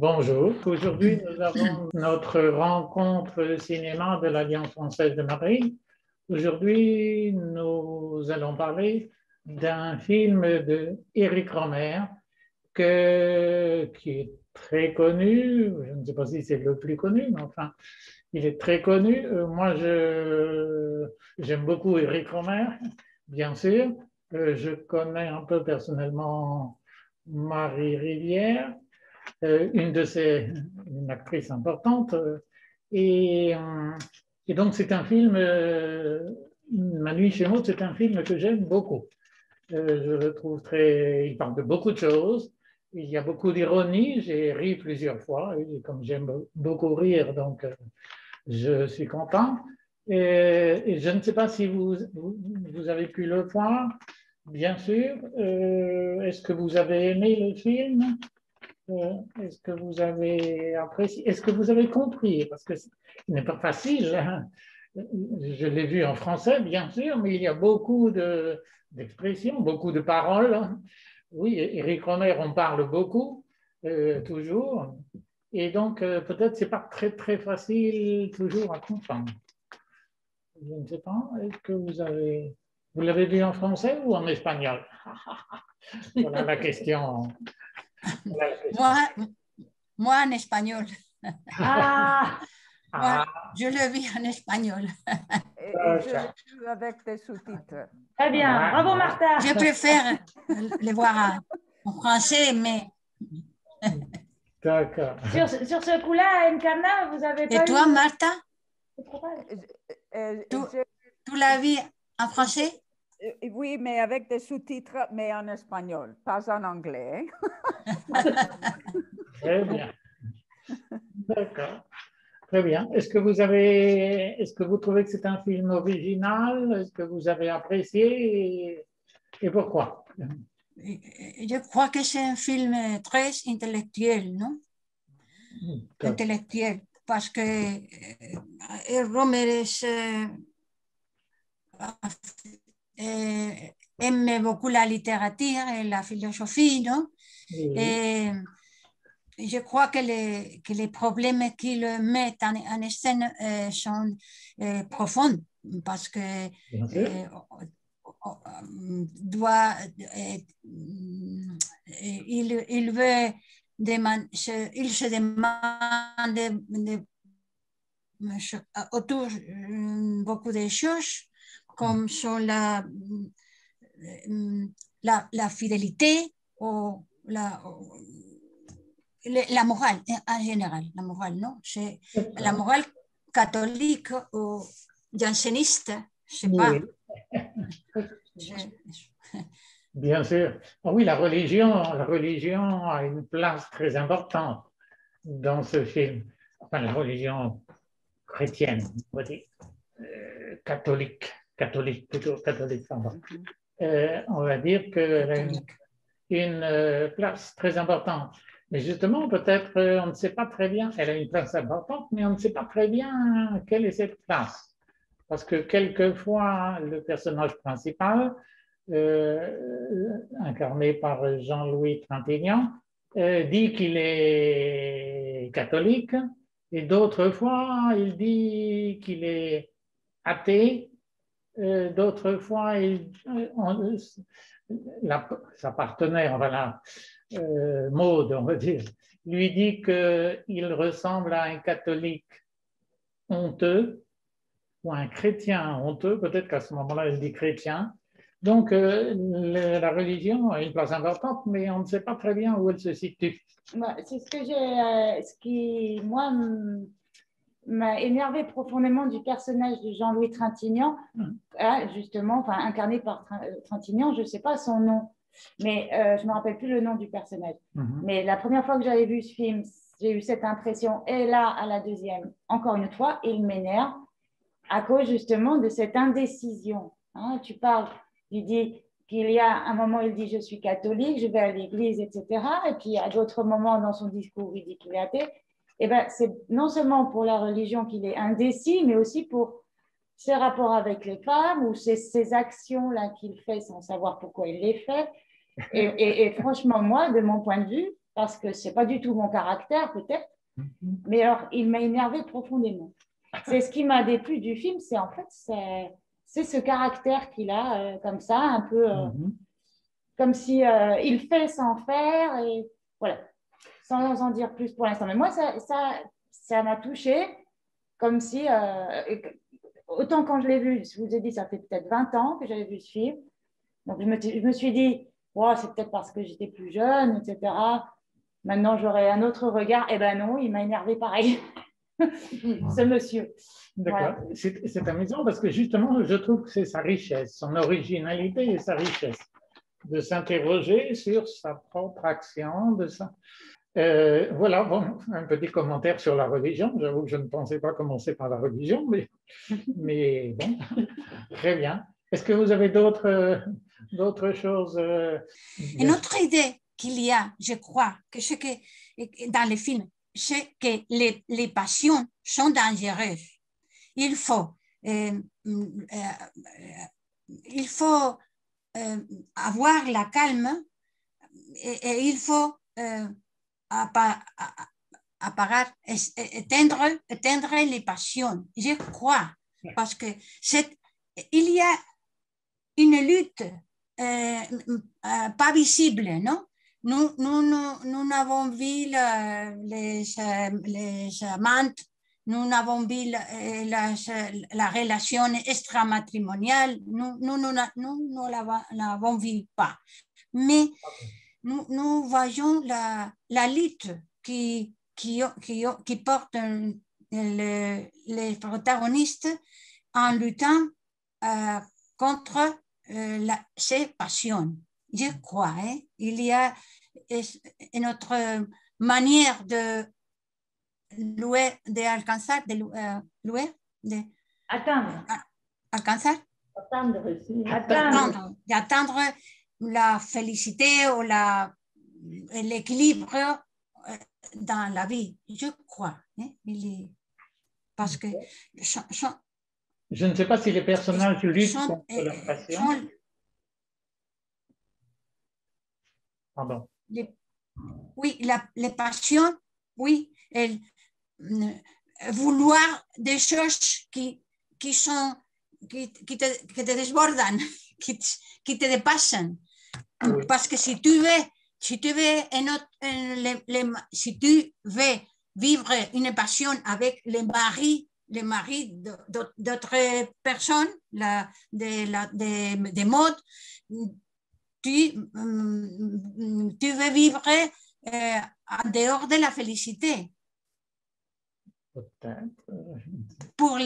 Bonjour. Aujourd'hui, nous avons notre rencontre cinéma de l'Alliance française de Madrid. Aujourd'hui, nous allons parler d'un film de Éric Rohmer qui est très connu. Je ne sais pas si c'est le plus connu, mais enfin, il est très connu. Moi, j'aime beaucoup Éric Rohmer, bien sûr. Je connais un peu personnellement Marie Rivière. Une actrice importante. Et, et donc, c'est un film, Ma nuit chez Maud, c'est un film que j'aime beaucoup. Je le trouve très. Il parle de beaucoup de choses. Il y a beaucoup d'ironie. J'ai ri plusieurs fois. Et comme j'aime beaucoup rire, donc je suis content. Et je ne sais pas si vous avez pu le voir, bien sûr. Est-ce que vous avez aimé le film? Est-ce que vous avez apprécié? Est-ce que vous avez compris? Parce que ce n'est pas facile, hein. Je l'ai vu en français, bien sûr, mais il y a beaucoup d'expressions, beaucoup de paroles. Oui, Éric Rohmer, on parle beaucoup, toujours. Et donc, peut-être ce n'est pas très, très facile toujours à comprendre. Je ne sais pas. Est-ce que vous l'avez vu en français ou en espagnol? Voilà la question. Voilà la question. Moi, en espagnol. Ah, Moi, je le vis en espagnol. Et je l'ai vu avec des sous-titres. très bien. Bravo, Martha. Je préfère les voir en français, mais... D'accord. Sur ce coup-là, Encarna, vous avez pas Et toi, eu... Martha, Et tu l'as vu en français? oui, mais avec des sous-titres, mais en espagnol, pas en anglais. Très bien. D'accord. Très bien. Est-ce que vous trouvez que c'est un film original? Est-ce que vous avez apprécié et pourquoi? Je crois que c'est un film très intellectuel, non? Intellectuel, parce que Romer aime beaucoup la littérature et la philosophie, non? Oui. Et je crois que les problèmes qu'il met en scène sont profonds, parce que il veut il se demande autour beaucoup de choses, comme sont la fidélité ou la morale en général. La morale, non? C'est la morale catholique ou janséniste, je sais pas. Bien sûr. Oh oui, la religion a une place très importante dans ce film. Enfin, la religion chrétienne, on va dire, catholique, plutôt catholique, pardon. On va dire qu'elle a une place très importante. Mais justement, peut-être, on ne sait pas très bien, elle a une place importante, mais on ne sait pas très bien quelle est cette place. Parce que quelquefois, le personnage principal, incarné par Jean-Louis Trintignant, dit qu'il est catholique, et d'autres fois, il dit qu'il est athée, d'autres fois, sa partenaire, voilà, Maud, on va dire, lui dit qu'il ressemble à un catholique honteux ou un chrétien honteux, peut-être qu'à ce moment-là, elle dit chrétien. Donc, la religion a une place importante, mais on ne sait pas très bien où elle se situe. C'est ce qui, moi, m'a énervé profondément du personnage de Jean-Louis Trintignant, justement, enfin, incarné par Trintignant, je ne sais pas son nom, mais je ne me rappelle plus le nom du personnage. Mais la première fois que j'avais vu ce film, j'ai eu cette impression, et là, à la deuxième, encore une fois, il m'énerve à cause justement de cette indécision. Tu parles, il dit qu'il y a un moment, il dit je suis catholique, je vais à l'église, etc. Et puis à d'autres moments dans son discours, il dit qu'il est athée. Et ben, c'est non seulement pour la religion qu'il est indécis, mais aussi pour ses rapports avec les femmes ou ces actions-là qu'il fait sans savoir pourquoi il les fait. Et franchement, moi, de mon point de vue, parce que c'est pas du tout mon caractère, peut-être. Mais alors, il m'a énervé profondément. C'est ce qui m'a déplu du film, c'est en fait, c'est ce caractère qu'il a, comme ça, un peu comme si il fait sans faire, et voilà, sans en dire plus pour l'instant. Mais moi, ça m'a touchée, comme si, autant quand je l'ai vu, je vous ai dit, ça fait peut-être 20 ans que j'avais vu ce film. Donc, je me suis dit, wow, c'est peut-être parce que j'étais plus jeune, etc. Maintenant, j'aurais un autre regard. Eh ben non, il m'a énervé pareil, ce monsieur. D'accord. Voilà. C'est amusant parce que justement, je trouve que c'est sa richesse, son originalité et sa richesse, de s'interroger sur sa propre action, de ça. Voilà, bon, un petit commentaire sur la religion. J'avoue que je ne pensais pas commencer par la religion, mais bon, très bien. Est-ce que vous avez d'autres choses Une autre idée qu'il y a, je crois, que ce que dans les films, c'est que les passions sont dangereuses. Il faut, avoir la calme et il faut éteindre les passions. Je crois, parce que il y a une lutte pas visible, non? Nous avons vu les amantes, nous avons vu la relation extramatrimoniale, nous ne l'avons vu pas. Mais nous voyons la lutte qui portent les protagonistes en luttant contre ces passions. Je crois, il y a une autre manière de louer, d'alcanzar, Atteindre. Alcanzar, Atteindre. d'atteindre la félicité ou l'équilibre dans la vie. Je crois, parce que je ne sais pas si les personnages luttent contre leur passion. Pardon. Oui, les passions, oui, vouloir des choses qui te desbordan, qui te dépassent. Oui. Parce que si tu veux vivre une passion avec les maris d'autres personnes, des modes, tu veux vivre en dehors de la félicité. Pour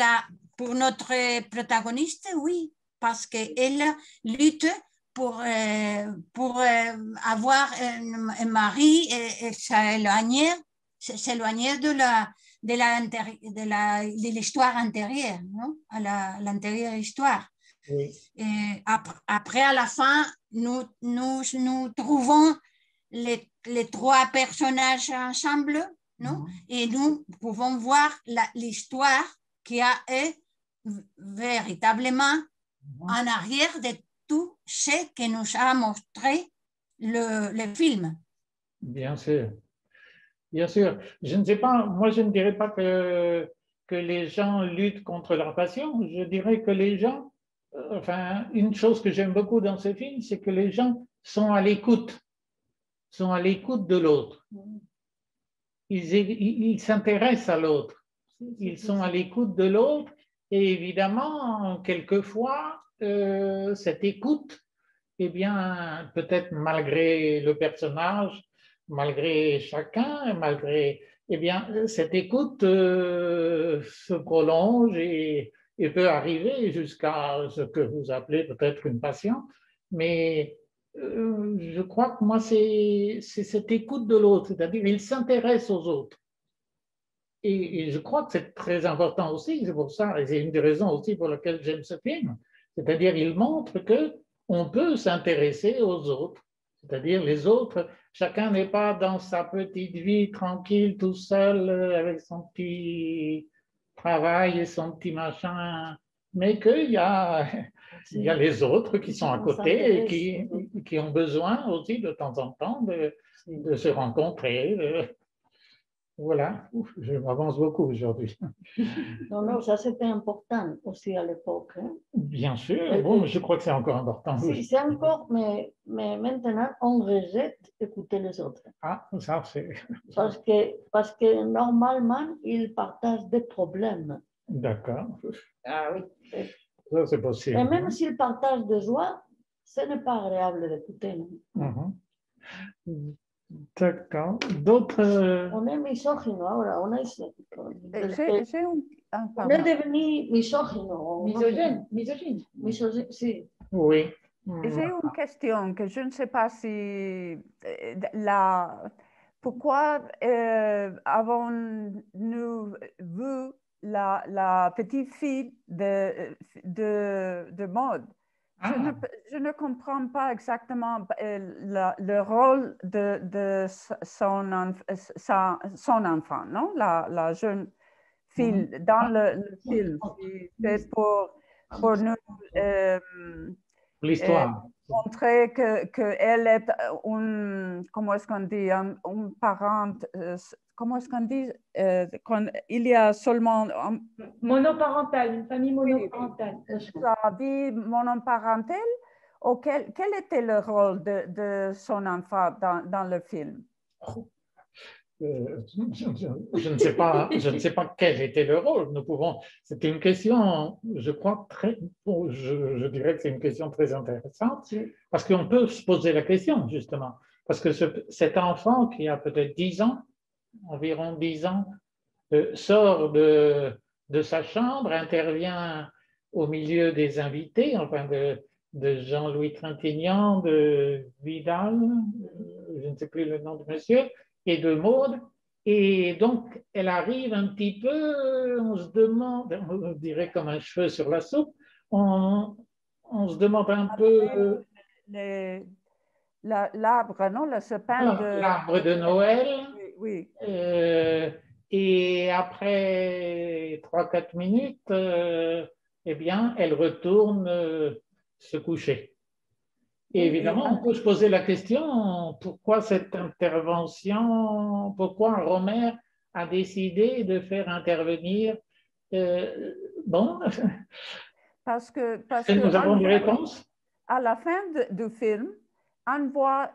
notre protagoniste, oui, parce qu'elle lutte pour avoir un mari et s'éloigner de l'histoire antérieure, non? À l'antérieure histoire. Oui. Et après, à la fin, nous trouvons les trois personnages ensemble, non? Et nous pouvons voir l'histoire qui a véritablement en arrière de tout ce que nous a montré le film. Bien sûr. Bien sûr. Je ne sais pas, moi je ne dirais pas que les gens luttent contre leur passion. Je dirais que les gens, enfin, une chose que j'aime beaucoup dans ce film, c'est que les gens sont à l'écoute de l'autre. Ils s'intéressent à l'autre. Ils sont à l'écoute de l'autre et évidemment, quelquefois, cette écoute, eh bien, peut-être malgré le personnage, malgré chacun, eh bien, cette écoute se prolonge et peut arriver jusqu'à ce que vous appelez peut-être une passion, mais je crois que moi, c'est cette écoute de l'autre, c'est-à-dire il s'intéresse aux autres. Et je crois que c'est très important aussi, c'est pour ça, et c'est une des raisons aussi pour lesquelles j'aime ce film, c'est-à-dire il montre qu'on peut s'intéresser aux autres, c'est-à-dire les autres, chacun n'est pas dans sa petite vie tranquille, tout seul, avec son petit travail et son petit machin, mais qu'il y a, il y a les autres qui sont à côté et qui ont besoin aussi de temps en temps de se rencontrer. Voilà, je m'avance beaucoup aujourd'hui. Non, non, ça c'était important aussi à l'époque. Hein. Bien sûr, bon, je crois que c'est encore important. C'est encore, mais maintenant on rejette écouter les autres. Ah, ça c'est... Parce que normalement, ils partagent des problèmes. D'accord. Ah oui. Ça c'est possible. Et même s'ils partagent des joies, ce n'est pas agréable d'écouter. D'accord. D'autres... On est misogyne ahora, on est devenu misogyne. Misogyne, si. Oui. J'ai une question que je ne sais pas si pourquoi avons-nous vu la petite fille de Maud? Je ne comprends pas exactement le rôle de son enfant, non? La jeune fille dans le film. C'est pour nous l'histoire. Montrer qu'elle est comment est-ce qu'on dit, un parent, comment est-ce qu'on dit, quand il y a seulement... Monoparentale, une famille monoparentale. La vie monoparentale, ou quel était le rôle de son enfant dans le film? Je ne sais pas quel était le rôle. C'est une question, je crois, je dirais que c'est une question très intéressante, parce qu'on peut se poser la question, justement. Parce que cet enfant qui a peut-être 10 ans, environ 10 ans, sort de sa chambre, intervient au milieu des invités, enfin de Jean-Louis Trintignant, de Vidal, je ne sais plus le nom de monsieur, et de Maud. Et donc, elle arrive un petit peu, on se demande, on dirait comme un cheveu sur la soupe, on se demande un peu... L'arbre, non? Le sapin de... L'arbre de Noël. Oui. Et après 3-4 minutes, eh bien, elle retourne se coucher. Et évidemment, on peut se poser la question, pourquoi cette intervention, pourquoi Rohmer a décidé de faire intervenir... bon, parce que nous avons des réponses. À la fin du film, on voit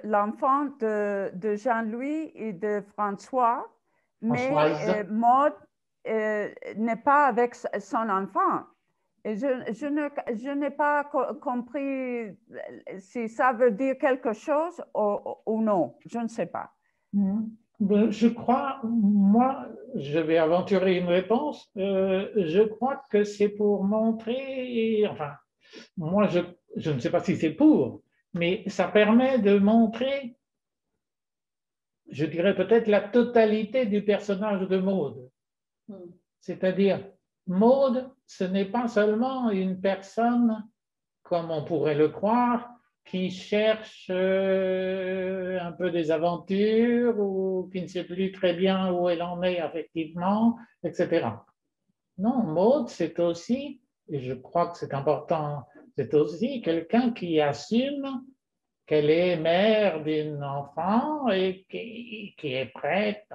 l'enfant de Jean-Louis et de François, mais Maud n'est pas avec son enfant. Et je n'ai pas compris si ça veut dire quelque chose ou non. Je ne sais pas. Je crois, moi, je vais aventurer une réponse. Je crois que c'est pour montrer, enfin, moi, je ne sais pas si c'est pour, mais ça permet de montrer, je dirais peut-être la totalité du personnage de Maud. C'est-à-dire, Maud, ce n'est pas seulement une personne, comme on pourrait le croire, qui cherche un peu des aventures ou qui ne sait plus très bien où elle en est affectivement, etc. Non, Maud, c'est aussi, et je crois que c'est important, c'est aussi quelqu'un qui assume qu'elle est mère d'un enfant et qui est prête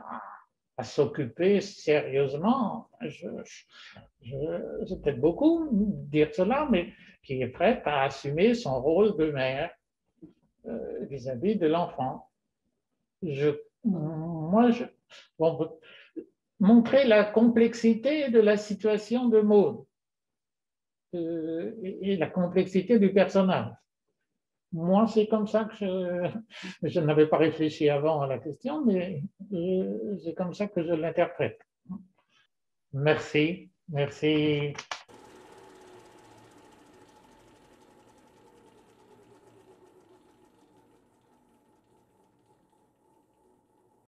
à s'occuper sérieusement. C'est peut-être beaucoup dire cela, mais qui est prête à assumer son rôle de mère vis-à-vis de l'enfant. Montrer la complexité de la situation de Maud et la complexité du personnage. Moi, c'est comme ça que je n'avais pas réfléchi avant à la question, mais c'est comme ça que je l'interprète. Merci. Merci.